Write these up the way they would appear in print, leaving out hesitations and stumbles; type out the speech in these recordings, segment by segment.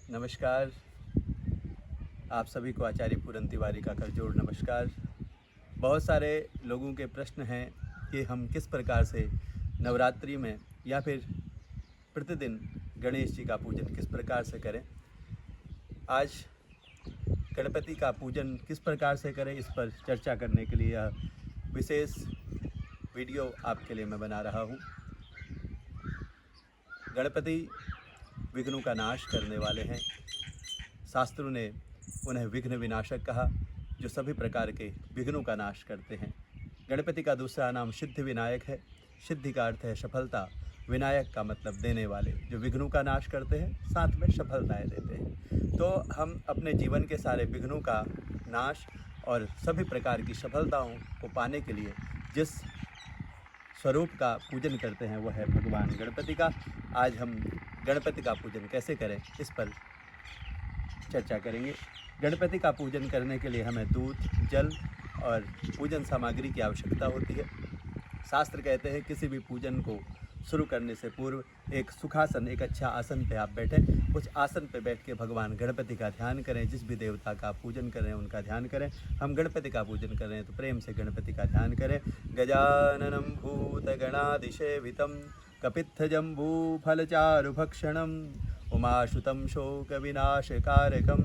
नमस्कार। आप सभी को आचार्य पूरन तिवारी का करजोड़ नमस्कार। बहुत सारे लोगों के प्रश्न हैं कि हम किस प्रकार से नवरात्रि में या फिर प्रतिदिन गणेश जी का पूजन किस प्रकार से करें। आज गणपति का पूजन किस प्रकार से करें, इस पर चर्चा करने के लिए यह विशेष वीडियो आपके लिए मैं बना रहा हूँ। गणपति विघ्नों का नाश करने वाले हैं। शास्त्रों ने उन्हें विघ्न विनाशक कहा, जो सभी प्रकार के विघ्नों का नाश करते हैं। गणपति का दूसरा नाम सिद्धि विनायक है। सिद्धि का अर्थ है सफलता, विनायक का मतलब देने वाले, जो विघ्नों का नाश करते हैं साथ में सफलताएं देते हैं। तो हम अपने जीवन के सारे विघ्नों का नाश और सभी प्रकार की सफलताओं को पाने के लिए जिस स्वरूप का पूजन करते हैं वह है भगवान गणपति का। आज हम गणपति का पूजन कैसे करें इस पर चर्चा करेंगे। गणपति का पूजन करने के लिए हमें दूध, जल और पूजन सामग्री की आवश्यकता होती है। शास्त्र कहते हैं किसी भी पूजन को शुरू करने से पूर्व एक सुखासन, एक अच्छा आसन पे आप बैठें। उस आसन पे बैठ के भगवान गणपति का ध्यान करें। जिस भी देवता का पूजन कर रहे हैं उनका ध्यान करें। हम गणपति का पूजन कर रहे हैं तो प्रेम से गणपति का ध्यान करें। गजाननं भूतगणाधिसेवितं कपित्थजम्बूफलचारुभक्षणम् उमासुतं शोकविनाशकारकं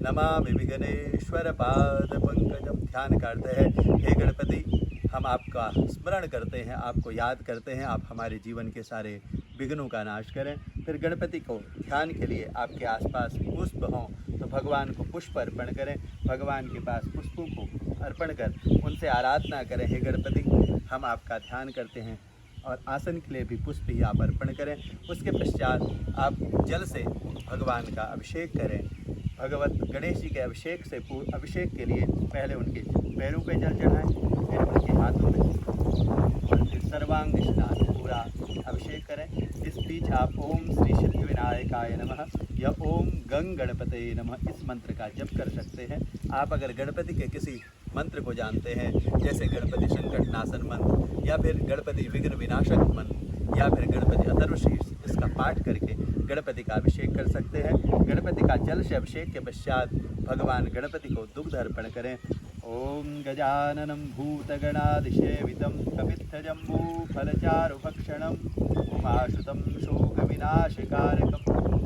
नमामि विघ्नेश्वरपादपङ्कजं। ध्यान का अर्थ है, हे गणपति, हम आपका स्मरण करते हैं, आपको याद करते हैं, आप हमारे जीवन के सारे विघ्नों का नाश करें। फिर गणपति को ध्यान के लिए आपके आसपास पुष्प हों तो भगवान को पुष्प अर्पण करें। भगवान के पास पुष्पों को अर्पण कर उनसे आराधना करें, हे गणपति हम आपका ध्यान करते हैं। और आसन के लिए भी पुष्प ही आप अर्पण करें। उसके पश्चात आप जल से भगवान का अभिषेक करें। भगवत गणेश जी के अभिषेक के लिए पहले उनके पैरों पे जल चढ़ाएं, फिर उनके हाथों में और फिर सर्वांग स्नान पूरा अभिषेक करें। इस बीच आप ओम श्री सिद्धि विनायकाय नमः या ओम गंग गणपतये नमः इस मंत्र का जप कर सकते हैं। आप अगर गणपति के किसी मंत्र को जानते हैं, जैसे गणपति संकटनाशन मंत्र या फिर गणपति विघ्न विनाशक मंत्र या फिर गणपति अथर्वशीर्ष, इसका पाठ करके गणपति का अभिषेक कर सकते हैं। गणपति का जल से अभिषेक के पश्चात भगवान गणपति को दुग्ध अर्पण करें। ओम गजाननं भूतगणाधिसेवितं कपित्थजम्बूफलचारुभक्षणम् उमासुतं शोकविनाशकारकं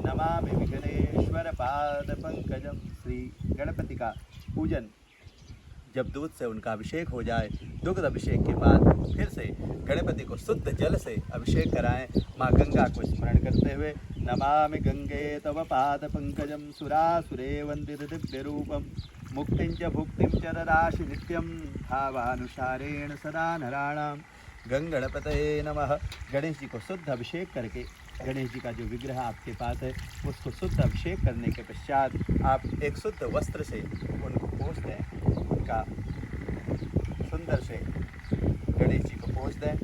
नमामि विघ्नेश्वरपादपङ्कजं। श्री गणपति का पूजन जब दूध से उनका अभिषेक हो जाए, दुग्ध अभिषेक के बाद फिर से गणपति को शुद्ध जल से अभिषेक कराएं, माँ गंगा को स्मरण करते हुए। नमामि गंगे तव पाद पंकजम सुरासुरे वंदित दिव्य रूपम मुक्तिं च भुक्तिं च ददासि नित्यं भावानुसारेण सदा नराणाम। गणपतये नमः। गणेश जी को शुद्ध अभिषेक करके, गणेश जी का जो विग्रह आपके पास है उसको शुद्ध अभिषेक करने के पश्चात आप एक शुद्ध वस्त्र से उनको पोंछ दें। उनका सुंदर से गणेश जी को पोंछ दें।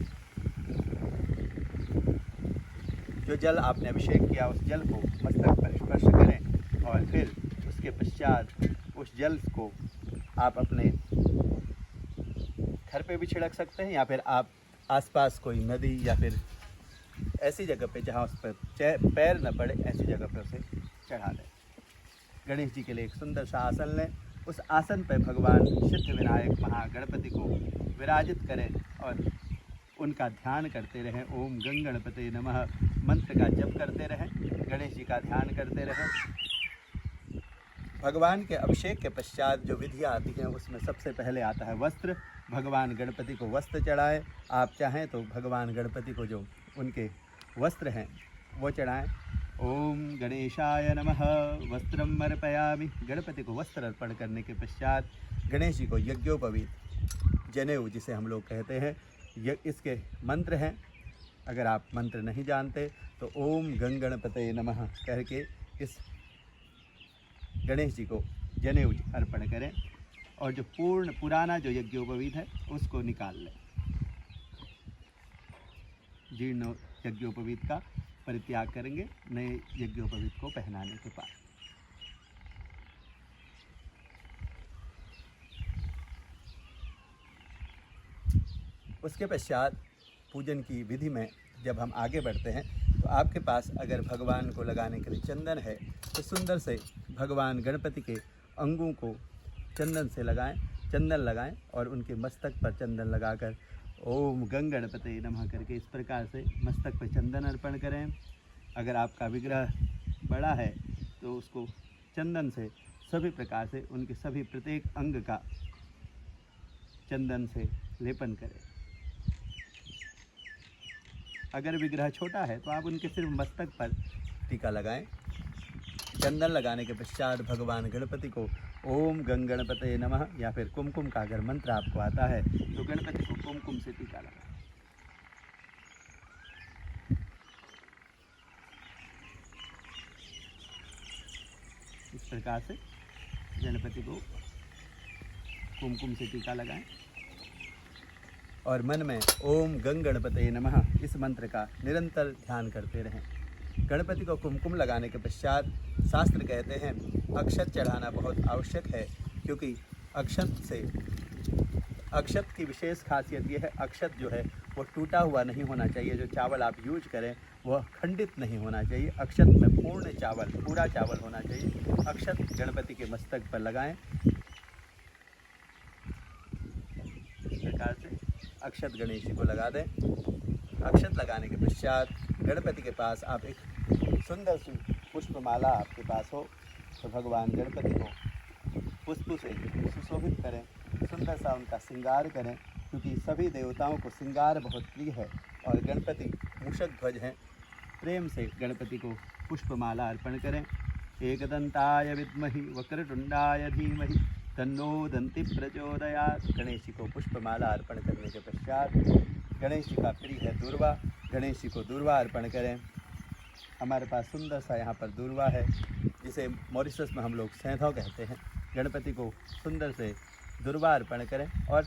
जो जल आपने अभिषेक किया उस जल को मस्तक पर स्पर्श करें और फिर उसके पश्चात उस जल को आप अपने घर पे भी छिड़क सकते हैं या फिर आप आसपास कोई नदी या फिर ऐसी जगह पे जहाँ उस पर पैर न पड़े, ऐसी जगह पे उसे चढ़ा दें। गणेश जी के लिए एक सुंदर सा आसन लें। उस आसन पर भगवान सिद्ध विनायक महागणपति को विराजित करें और उनका ध्यान करते रहें। ओम गंग गणपतये नमः मंत्र का जप करते रहें, गणेश जी का ध्यान करते रहें। भगवान के अभिषेक के पश्चात जो विधियाँ आती हैं उसमें सबसे पहले आता है वस्त्र। भगवान गणपति को वस्त्र चढ़ाएं। आप चाहें तो भगवान गणपति को जो उनके वस्त्र हैं वो चढ़ाएं। ओम गणेशाय नमः वस्त्रम अर्पयामि। गणपति को वस्त्र अर्पण करने के पश्चात गणेश जी को यज्ञोपवीत, जनेऊ जिसे हम लोग कहते हैं, इसके मंत्र हैं। अगर आप मंत्र नहीं जानते तो ओम गंग गणपतये नमः कह के इस गणेश जी को जनेऊ अर्पण करें और जो पुराना जो यज्ञोपवीत है उसको निकाल लें। जीर्ण यज्ञोपवीत का परित्याग करेंगे नए यज्ञोपवीत को पहनाने के बाद। उसके पश्चात पूजन की विधि में जब हम आगे बढ़ते हैं तो तो आपके पास अगर भगवान को लगाने के लिए चंदन है तो सुंदर से भगवान गणपति के अंगों को चंदन से लगाएं, चंदन लगाएं और उनके मस्तक पर चंदन लगाकर ओम गंग गणपते नमः करके इस प्रकार से मस्तक पर चंदन अर्पण करें। अगर आपका विग्रह बड़ा है तो उसको चंदन से सभी प्रकार से उनके सभी प्रत्येक अंग का चंदन से लेपन करें। अगर विग्रह छोटा है तो आप उनके सिर्फ मस्तक पर टीका लगाएं। चंदन लगाने के पश्चात भगवान गणपति को ओम गंग गणपते नमः या फिर कुमकुम का अगर मंत्र आपको आता है तो गणपति को कुमकुम से टीका लगाएं। इस प्रकार से गणपति को कुमकुम से टीका लगाएं और मन में ओम गंग गणपते नमः इस मंत्र का निरंतर ध्यान करते रहें। गणपति को कुमकुम लगाने के पश्चात शास्त्र कहते हैं अक्षत चढ़ाना बहुत आवश्यक है, क्योंकि अक्षत की विशेष खासियत ये है, अक्षत जो है वो टूटा हुआ नहीं होना चाहिए। जो चावल आप यूज करें वह खंडित नहीं होना चाहिए। अक्षत में पूरा चावल होना चाहिए। अक्षत गणपति के मस्तक पर लगाएं। इस प्रकार से अक्षत गणेश जी को लगा दें। अक्षत लगाने के पश्चात गणपति के पास आप एक सुंदर सी पुष्पमाला आपके पास हो तो भगवान गणपति को पुष्प से सुशोभित करें, सुंदर सा उनका श्रृंगार करें, क्योंकि सभी देवताओं को श्रृंगार बहुत प्रिय है और गणपति मूषक ध्वज हैं। प्रेम से गणपति को पुष्पमाला अर्पण करें। एकदंताय विद्महि वक्रतुंडाय धीमहि तन्नो दंति प्रचोदयात्। गणेश जी को पुष्पमाला अर्पण करने के पश्चात गणेश जी का प्रिय है दूर्वा, गणेश जी को दूर्वा अर्पण करें। हमारे पास सुंदर सा यहाँ पर दूर्वा है जिसे मॉरिशस में हम लोग सैंधव कहते हैं। गणपति को सुंदर से दूर्वा अर्पण करें और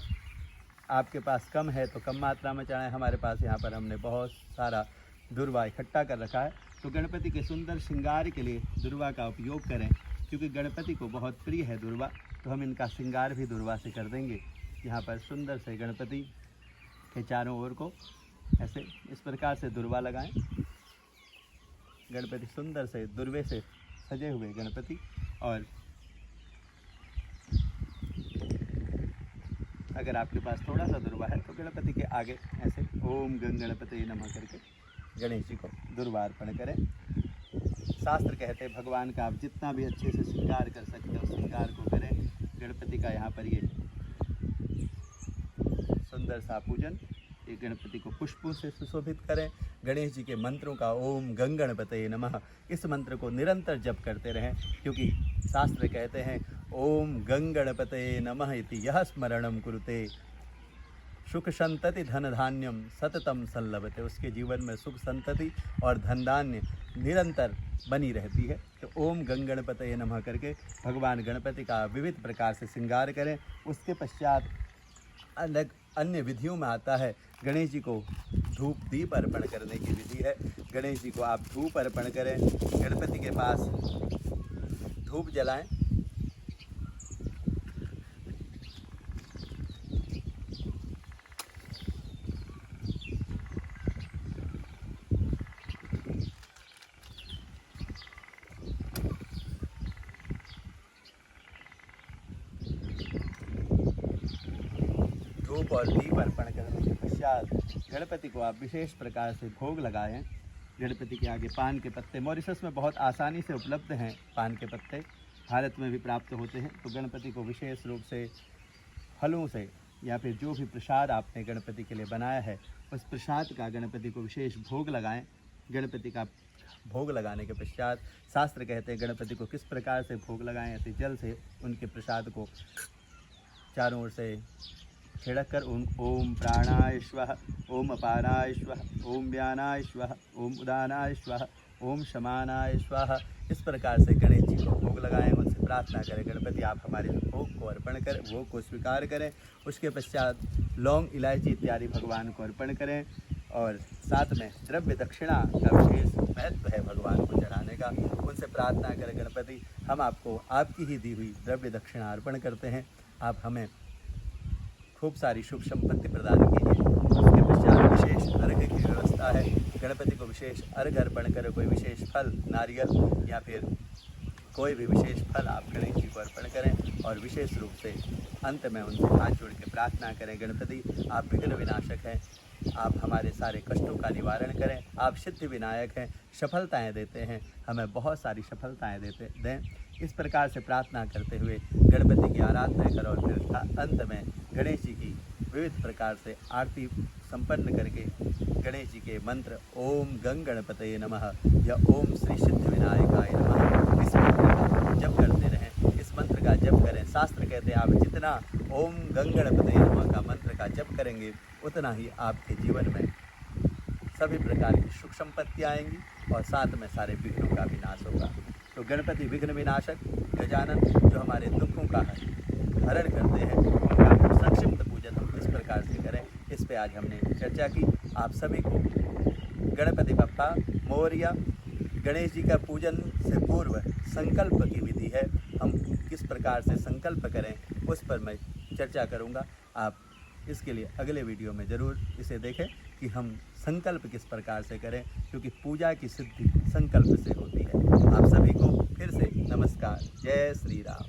आपके पास कम है तो कम मात्रा में चढ़ाएं। हमारे पास यहाँ पर हमने बहुत सारा दूर्वा इकट्ठा कर रखा है, तो गणपति के सुंदर श्रृंगार के लिए दूर्वा का उपयोग करें, क्योंकि गणपति को बहुत प्रिय है दूर्वा। तो हम इनका श्रृंगार भी दूर्वा से कर देंगे। यहाँ पर सुंदर से गणपति के चारों ओर को ऐसे इस प्रकार से दूर्वा लगाएं। गणपति सुंदर से दूर्वे से सजे हुए गणपति, और अगर आपके पास थोड़ा सा दूर्वा है तो गणपति के आगे ऐसे ओम गंग गणपते नमः करके गणेश जी को दूर्वा अर्पण करें। शास्त्र कहते हैं भगवान का आप जितना भी अच्छे से श्रृंगार कर सकते हो श्रृंगार को करें। गणपति का यहाँ पर ये सुंदर सा पूजन, ये गणपति को पुष्पों से सुशोभित करें। गणेश जी के मंत्रों का ओम गंग गणपते नमः इस मंत्र को निरंतर जप करते रहें, क्योंकि शास्त्र कहते हैं ओम गंग गणपते नमः इति यह स्मरणम कुरुते सुख संतति धन धान्यम सततम संलभते। उसके जीवन में सुख संतति और धन धान्य निरंतर बनी रहती है। तो ओम गंग गणपते नमः करके भगवान गणपति का विविध प्रकार से श्रृंगार करें। उसके पश्चात अलग अन्य विधियों में आता है गणेश जी को धूप दीप अर्पण करने की विधि है। गणेश जी को आप धूप अर्पण करें, गणपति के पास धूप जलाएं। धूप और दीप अर्पण करने के पश्चात गणपति को आप विशेष प्रकार से भोग लगाएं। गणपति के आगे पान के पत्ते मॉरिशस में बहुत आसानी से उपलब्ध हैं। पान के पत्ते भारत में भी प्राप्त होते हैं। तो गणपति को विशेष रूप से फलों से या फिर जो भी प्रसाद आपने गणपति के लिए बनाया है उस प्रसाद का गणपति को विशेष भोग लगाएं। गणपति का भोग लगाने के पश्चात शास्त्र कहते हैं गणपति को किस प्रकार से भोग लगाएं। ऐसे जल से उनके प्रसाद को चारों ओर से छिड़क कर ओम प्राणाय स्वः, ओम अपानाय स्वः, ओम व्यानाय स्वः, ओम उदानाय स्वः, ओम शमानाय स्वाहा इस प्रकार से गणेश जी को भोग लगाएं। उनसे प्रार्थना करें गणपति आप हमारे भोग को अर्पण करें, भोग को स्वीकार करें। उसके पश्चात लौंग इलायची इत्यादि भगवान को अर्पण करें और साथ में द्रव्य दक्षिणा का विशेष महत्व है भगवान को चढ़ाने का। उनसे प्रार्थना करें गणपति हम आपको आपकी ही दी हुई द्रव्य दक्षिणा अर्पण करते हैं, आप हमें खूब सारी शुभ संपत्ति प्रदान कीजिए। उसके पश्चात विशेष अर्घ्य की व्यवस्था है। गणपति को विशेष अर्घ अर्पण करें, कोई विशेष फल, नारियल या फिर कोई भी विशेष फल आप गणेश जी को अर्पण करें और विशेष रूप से अंत में उनसे हाथ जोड़ के प्रार्थना करें, गणपति आप विघ्न विनाशक हैं, आप हमारे सारे कष्टों का निवारण करें, आप सिद्धि विनायक हैं, सफलताएं देते हैं, हमें बहुत सारी सफलताएं दें। इस प्रकार से प्रार्थना करते हुए गणपति की आराधना करो और फिर अंत में गणेश जी की विविध प्रकार से आरती संपन्न करके गणेश जी के मंत्र ओम गंग गणपतये नमः या ओम श्री सिद्धि विनायकाय नमः इस मंत्र का जप करते रहें। इस मंत्र का जप करें। शास्त्र कहते हैं आप जितना ओम गंग गणपतये नमः का मंत्र का जप करेंगे उतना ही आपके जीवन में सभी प्रकार की सुख संपत्ति आएंगी और साथ में सारे विघ्नों का विनाश होगा। तो गणपति विघ्न विनाशक गजानन जो हमारे दुखों का हरण करते हैं उनका संक्षिप्त पूजन हम इस प्रकार से करें, इस पे आज हमने चर्चा की। आप सभी को गणपति बप्पा मोरया। गणेश जी का पूजन से पूर्व संकल्प की विधि है, हम किस प्रकार से संकल्प करें उस पर मैं चर्चा करूंगा। आप इसके लिए अगले वीडियो में ज़रूर इसे देखें कि हम संकल्प किस प्रकार से करें, क्योंकि पूजा की सिद्धि संकल्प से होती है। आप सभी को फिर से नमस्कार। जय श्री राम।